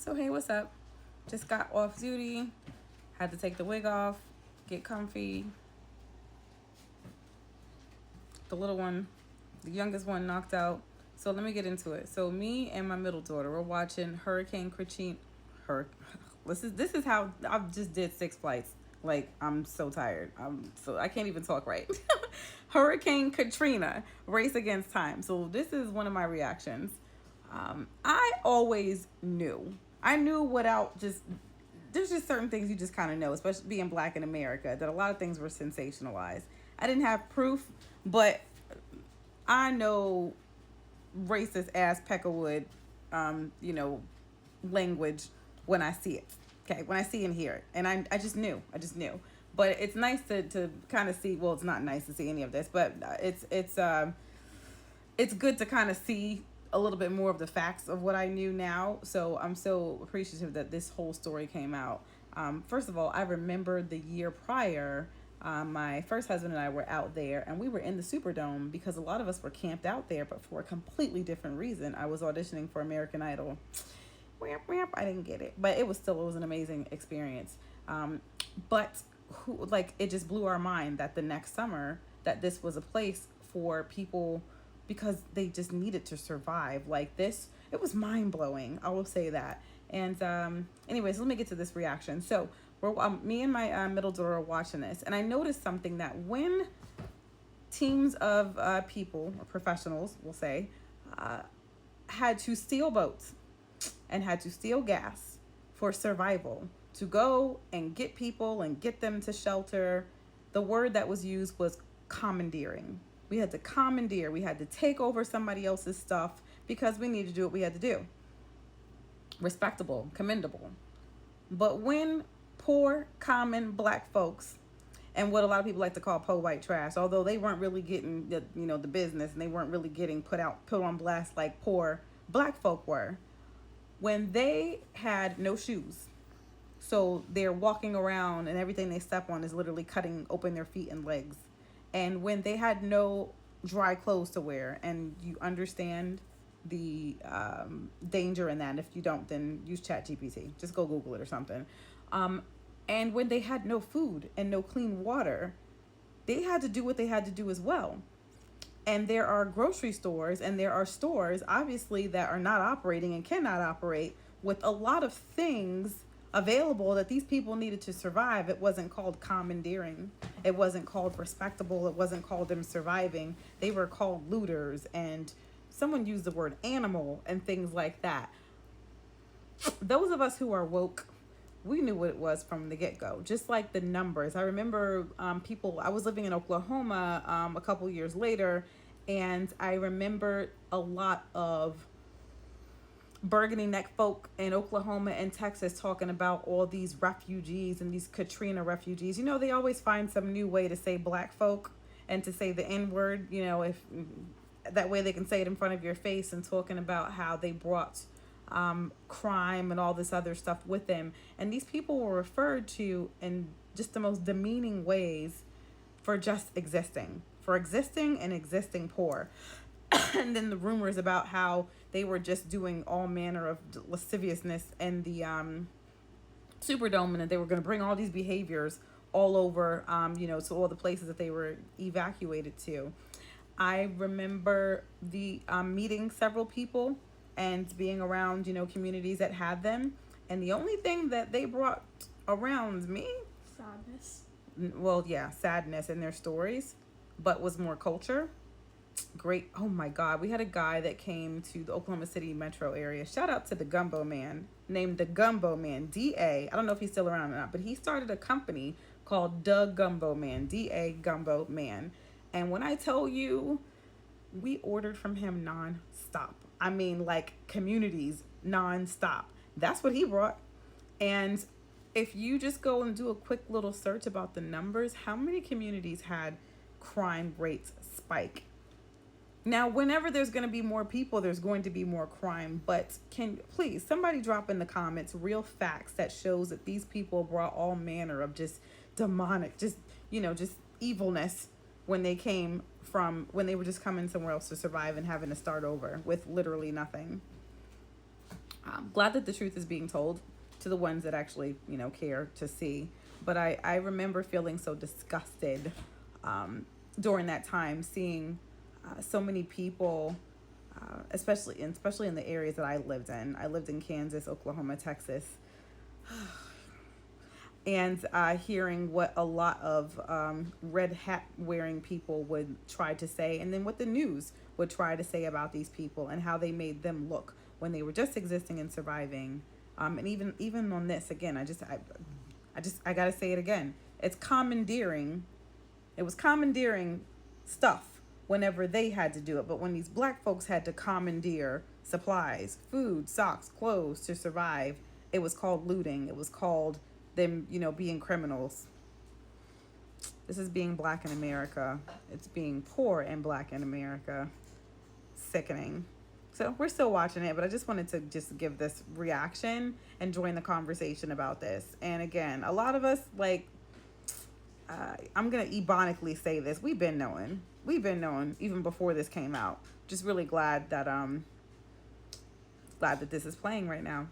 So hey, what's up? Just got off duty. Had to take the wig off, get comfy. The little one, the youngest one, knocked out. So let me get into it. So me and my middle daughter were watching Hurricane Katrina. Her, this is how I just did 6 flights. Like I'm so tired. So I can't even talk right. Hurricane Katrina, race against time. So this is one of my reactions. I always knew. I knew without just there's just certain things you just kind of know, especially being black in America, that a lot of things were sensationalized. I didn't have proof, but I know racist ass Peckerwood, language when I see it. Okay, when I see and hear it, and I just knew, But it's nice to kind of see. Well, it's not nice to see any of this, but it's good to kind of see a little bit more of the facts of what I knew now. So I'm so appreciative that this whole story came out. First of all, I remember the year prior, my first husband and I were out there, and we were in the Superdome because a lot of us were camped out there, but for a completely different reason. I was auditioning for American Idol. I didn't get it, but it was an amazing experience. But it just blew our mind that the next summer that this was a place for people because they just needed to survive like this. It was mind blowing. I will say that. And anyways, let me get to this reaction. So me and my middle daughter are watching this, and I noticed something that when teams of people or professionals, we'll say, had to steal boats and had to steal gas for survival to go and get people and get them to shelter, the word that was used was commandeering. We had to commandeer. We had to take over somebody else's stuff because we needed to do what we had to do. Respectable, commendable. But when poor, common black folks, and what a lot of people like to call po white trash, although they weren't really getting the business, and they weren't really getting put on blast like poor black folk were, when they had no shoes, so they're walking around and everything they step on is literally cutting open their feet and legs, and when they had no dry clothes to wear, and you understand the danger in that. If you don't, then use ChatGPT. Just go Google it or something. And when they had no food and no clean water, they had to do what they had to do as well. And there are grocery stores and there are stores, obviously, that are not operating and cannot operate with a lot of things available that these people needed to survive. It wasn't called commandeering. It wasn't called respectable. It wasn't called them surviving. They were called looters, and someone used the word animal and things like that. Those of us who are woke, we knew what it was from the get-go, just like the numbers. I remember I was living in Oklahoma a couple years later, and I remember a lot of burgundy neck folk in Oklahoma and Texas talking about all these refugees and these Katrina refugees. They always find some new way to say black folk and to say the N-word, if that way they can say it in front of your face, and talking about how they brought crime and all this other stuff with them. And these people were referred to in just the most demeaning ways for just existing, and existing poor. And then the rumors about how they were just doing all manner of lasciviousness in the Superdome, and that they were going to bring all these behaviors all over, to all the places that they were evacuated to. I remember meeting several people and being around, communities that had them. And the only thing that they brought around me, sadness. Well, yeah, sadness in their stories, but was more culture. Great. Oh my God. We had a guy that came to the Oklahoma City metro area. Shout out to the Gumbo Man, named the Gumbo Man, DA. I don't know if he's still around or not, but he started a company called the Gumbo Man, DA Gumbo Man. And when I tell you, we ordered from him non-stop. I mean, like communities non-stop. That's what he brought. And if you just go and do a quick little search about the numbers, how many communities had crime rates spike? Now, whenever there's going to be more people, there's going to be more crime. But can please somebody drop in the comments real facts that shows that these people brought all manner of just demonic, just evilness when they were just coming somewhere else to survive and having to start over with literally nothing. Glad that the truth is being told to the ones that actually, care to see. But I remember feeling so disgusted during that time, seeing so many people, especially in the areas that I lived in. I lived in Kansas, Oklahoma, Texas, and hearing what a lot of red hat wearing people would try to say, and then what the news would try to say about these people and how they made them look when they were just existing and surviving. And even on this again, I gotta say it again. It's commandeering. It was commandeering stuff whenever they had to do it, but when these black folks had to commandeer supplies, food, socks, clothes to survive, it was called looting. It was called them, being criminals. This is being black in America. It's being poor and black in America. Sickening. So we're still watching it, but I just wanted to just give this reaction and join the conversation about this. And again, a lot of us, I'm going to ebonically say this. We've been knowing even before this came out. Just really glad that this is playing right now.